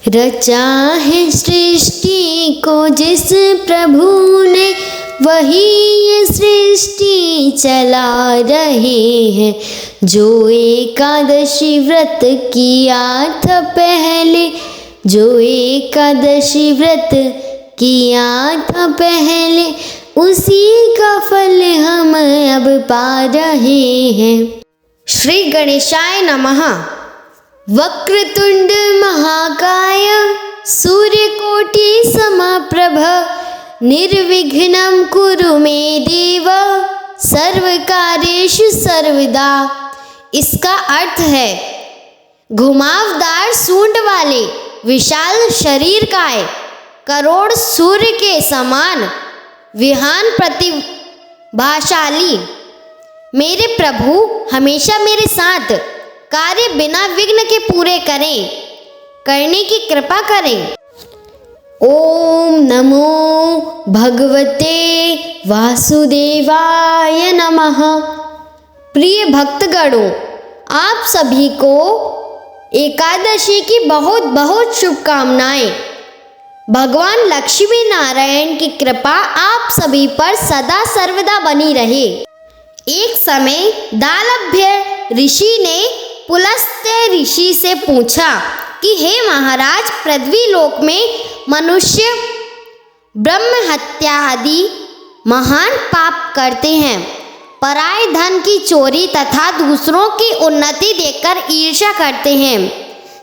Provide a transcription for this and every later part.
रचा है सृष्टि को जिस प्रभु ने, वही ये सृष्टि चला रहे हैं। जो एकादशी व्रत किया था पहले, जो एकादशी व्रत किया था पहले, उसी का फल हम अब पा रहे हैं। श्री गणेशाय नमः। वक्रतुंड महाकाय सूर्यकोटि समप्रभ, निर्विघ्नं कुरु मे देव सर्वकार्येषु सर्वदा। इसका अर्थ है घुमावदार सूंड वाले विशाल शरीर काय, करोड़ सूर्य के समान विहान प्रतिभाशाली मेरे प्रभु हमेशा मेरे साथ कार्य बिना विघ्न के पूरे करने की कृपा करें। ओम नमो भगवते वासुदेवाय नमः। प्रिय भक्तगणों, आप सभी को एकादशी की बहुत बहुत शुभकामनाएं। भगवान लक्ष्मी नारायण की कृपा आप सभी पर सदा सर्वदा बनी रहे। एक समय दालभ्य ऋषि ने पुलस्त्य ऋषि से पूछा कि हे महाराज, पृथ्वी लोक में मनुष्य ब्रह्म हत्या आदि महान पाप करते हैं, पराय धन की चोरी तथा दूसरों की उन्नति देखकर ईर्ष्या करते हैं,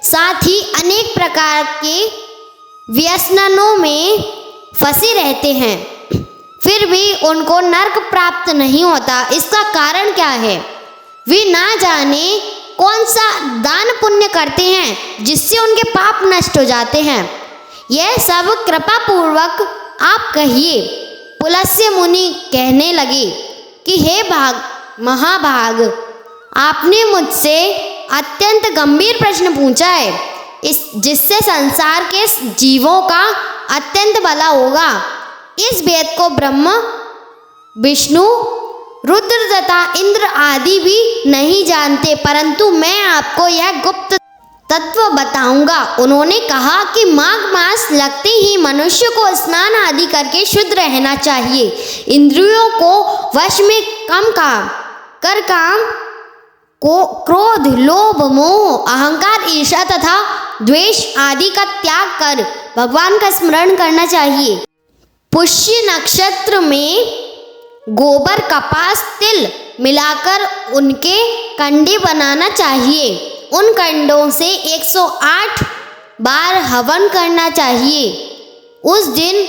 साथ ही अनेक प्रकार के व्यसनों में फंसे रहते हैं, फिर भी उनको नरक प्राप्त नहीं होता। इसका कारण क्या है? वे ना जाने कौन सा दान पुण्य करते हैं जिससे उनके पाप नष्ट हो जाते हैं। यह सब कृपा पूर्वक आप कहिए। पुलस्त्य मुनि कहने लगे कि हे महाभाग, आपने मुझसे अत्यंत गंभीर प्रश्न पूछा है, जिससे संसार के जीवों का अत्यंत भला होगा। इस वेद को ब्रह्मा, विष्णु, रुद्र तथा इंद्र आदि भी नहीं जानते, परंतु मैं आपको यह गुप्त तत्व बताऊंगा। उन्होंने कहा कि माघ मास लगते ही मनुष्य को स्नान आदि करके शुद्ध रहना चाहिए। इंद्रियों को वश में काम को क्रोध, लोभ, मोह, अहंकार, ईर्ष्या तथा द्वेष आदि का त्याग कर भगवान का स्मरण करना चाहिए। पुष्य नक्षत्र में गोबर, कपास, तिल मिलाकर उनके कंडे बनाना चाहिए। उन कंडों से 108 बार हवन करना चाहिए। उस दिन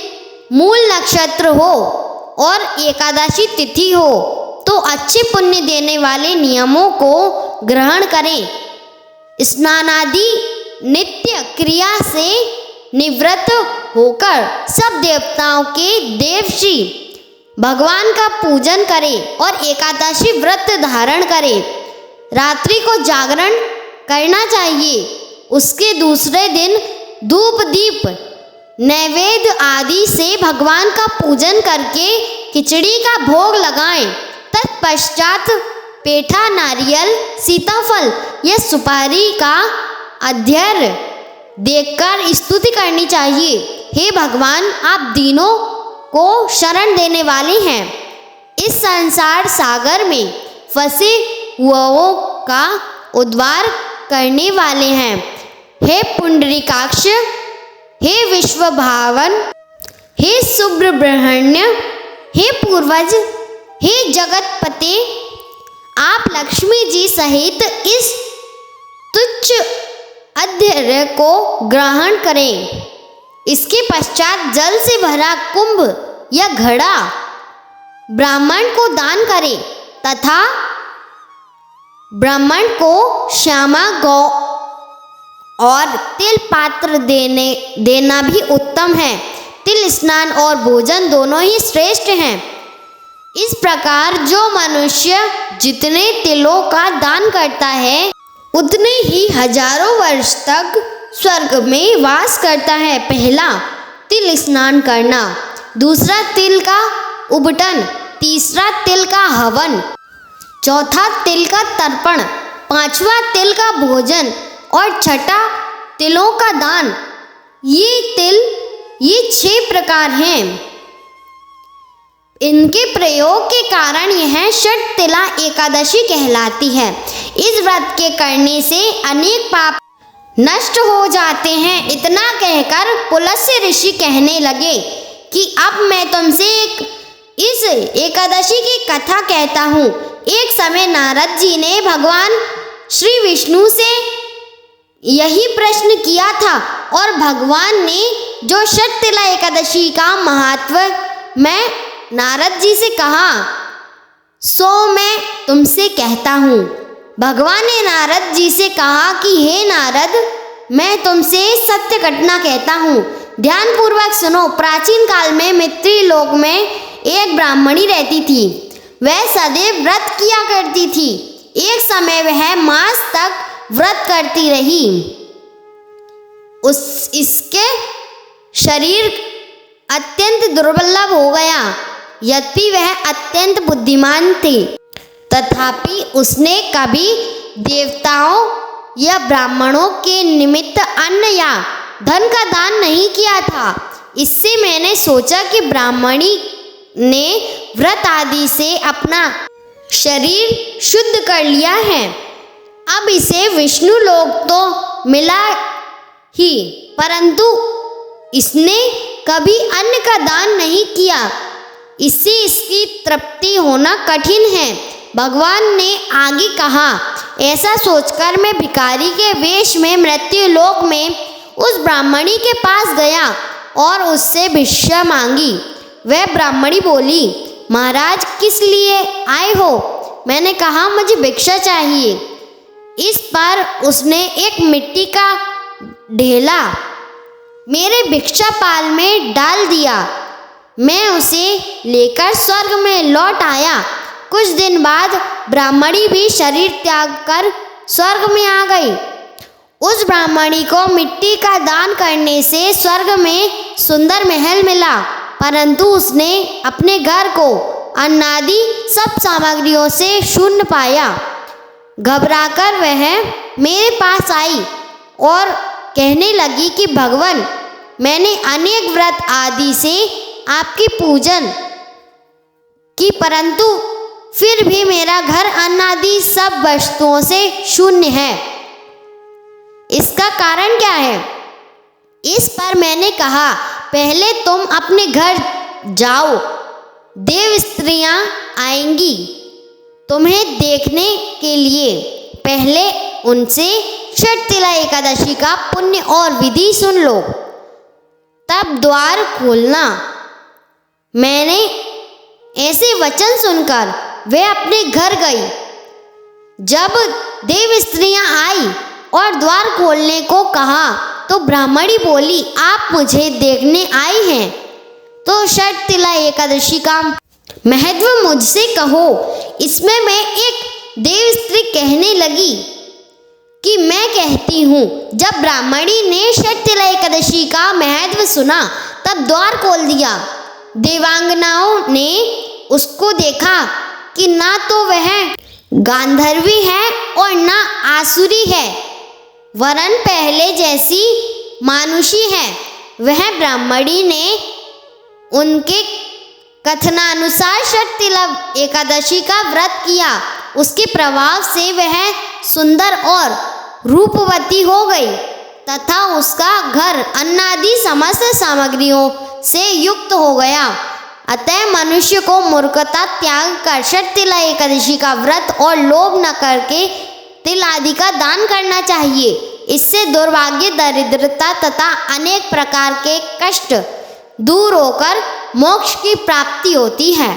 मूल नक्षत्र हो और एकादशी तिथि हो तो अच्छे पुण्य देने वाले नियमों को ग्रहण करें। स्नानादि नित्य क्रिया से निवृत्त होकर सब देवताओं के देवश्री भगवान का पूजन करें और एकादशी व्रत धारण करें। रात्रि को जागरण करना चाहिए। उसके दूसरे दिन धूप, दीप, नैवेद्य आदि से भगवान का पूजन करके खिचड़ी का भोग लगाएं। तत्पश्चात पेठा, नारियल, सीताफल या सुपारी का अर्घ्य देखकर स्तुति करनी चाहिए। हे भगवान, आप दीनों को शरण देने वाले हैं। इस संसार सागर में फंसे हुओं का उद्धार करने वाले हैं। हे पुंडरीकाक्ष, हे विश्वभावन, हे सुब्रह्मण्य, हे पूर्वज, हे जगतपते, आप लक्ष्मी जी सहित इस तुच्छ अर्घ्य को ग्रहण करें। इसके पश्चात जल से भरा कुंभ या घड़ा ब्राह्मण को दान करें तथा ब्राह्मण को श्यामा गौ और तिल पात्र देना भी उत्तम है। तिल स्नान और भोजन दोनों ही श्रेष्ठ हैं। इस प्रकार जो मनुष्य जितने तिलों का दान करता है उतने ही हजारों वर्ष तक स्वर्ग में वास करता है। पहला, तिल स्नान करना। दूसरा, तिल का उबटन। तीसरा, तिल का हवन। चौथा, तिल का तर्पण। पांचवा, तिल का भोजन। और छठा, तिलों का दान। ये 6 प्रकार हैं। इनके प्रयोग के कारण यह षट तिला एकादशी कहलाती है। इस व्रत के करने से अनेक पाप नष्ट हो जाते हैं। इतना कहकर पुलस्त्य ऋषि कहने लगे कि अब मैं तुमसे इस एकादशी की कथा कहता हूँ। एक समय नारद जी ने भगवान श्री विष्णु से यही प्रश्न किया था और भगवान ने जो षट तिला एकादशी का महत्व मैं नारद जी से कहा सो मैं तुमसे कहता हूँ। भगवान ने नारद जी से कहा कि हे नारद, मैं तुमसे सत्य घटना कहता हूँ, ध्यानपूर्वक सुनो। प्राचीन काल में मित्री लोक में एक ब्राह्मणी रहती थी। वह सदैव व्रत किया करती थी। एक समय वह मास तक व्रत करती रही। इसके शरीर अत्यंत दुर्बलभ हो गया। यद्यपि वह अत्यंत बुद्धिमान थी, तथापि उसने कभी देवताओं या ब्राह्मणों के निमित्त अन्न या धन का दान नहीं किया था। इससे मैंने सोचा कि ब्राह्मणी ने व्रत आदि से अपना शरीर शुद्ध कर लिया है, अब इसे विष्णु लोक तो मिला ही, परंतु इसने कभी अन्न का दान नहीं किया। इससे इसकी तृप्ति होना कठिन है। भगवान ने आगे कहा, ऐसा सोचकर मैं भिखारी के वेश में मृत्यु लोक में उस ब्राह्मणी के पास गया और उससे भिक्षा मांगी। वह ब्राह्मणी बोली, महाराज किस लिए आए हो? मैंने कहा, मुझे भिक्षा चाहिए। इस पर उसने एक मिट्टी का ढेला मेरे भिक्षा पाल में डाल दिया। मैं उसे लेकर स्वर्ग में लौट आया। कुछ दिन बाद ब्राह्मणी भी शरीर त्याग कर स्वर्ग में आ गई। उस ब्राह्मणी को मिट्टी का दान करने से स्वर्ग में सुंदर महल मिला, परंतु उसने अपने घर को अन्नादि सब सामग्रियों से शून्य पाया। घबराकर वह मेरे पास आई और कहने लगी कि भगवान, मैंने अनेक व्रत आदि से आपकी पूजन की, परंतु फिर भी मेरा घर अन्न आदि सब वस्तुओं से शून्य है। इसका कारण क्या है? इस पर मैंने कहा, पहले तुम अपने घर जाओ, देव स्त्रियां आएंगी तुम्हें देखने के लिए। पहले उनसे षट तिला एकादशी का पुण्य और विधि सुन लो, तब द्वार खोलना। मैंने ऐसे वचन सुनकर वह अपने घर गई। जब देव स्त्रियां आई और द्वार खोलने को कहा तो ब्राह्मणी बोली, आप मुझे देखने आई हैं तो षट तिला एकादशी का महत्व मुझसे कहो। इसमें मैं एक देव स्त्री कहने लगी कि मैं कहती हूँ। जब ब्राह्मणी ने षट तिला एकादशी का महत्व सुना तब द्वार खोल दिया। देवांगनाओं ने उसको देखा कि ना तो वह गांधर्वी है और ना आसुरी है, वरन पहले जैसी मानुषी है। वह ब्राह्मणी ने उनके कथनानुसार षट तिला एकादशी का व्रत किया। उसके प्रभाव से वह सुंदर और रूपवती हो गई तथा उसका घर अन्नादि समस्त सामग्रियों से युक्त हो गया। अतः मनुष्य को मूर्खता त्याग कर षट तिला एकादशी का व्रत और लोभ न करके तिल आदि का दान करना चाहिए। इससे दुर्भाग्य, दरिद्रता तथा अनेक प्रकार के कष्ट दूर होकर मोक्ष की प्राप्ति होती है।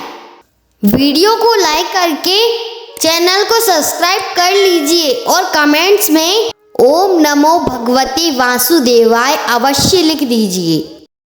वीडियो को लाइक करके चैनल को सब्सक्राइब कर लीजिए और कमेंट्स में ओम नमो भगवते वासुदेवाय अवश्य लिख दीजिए।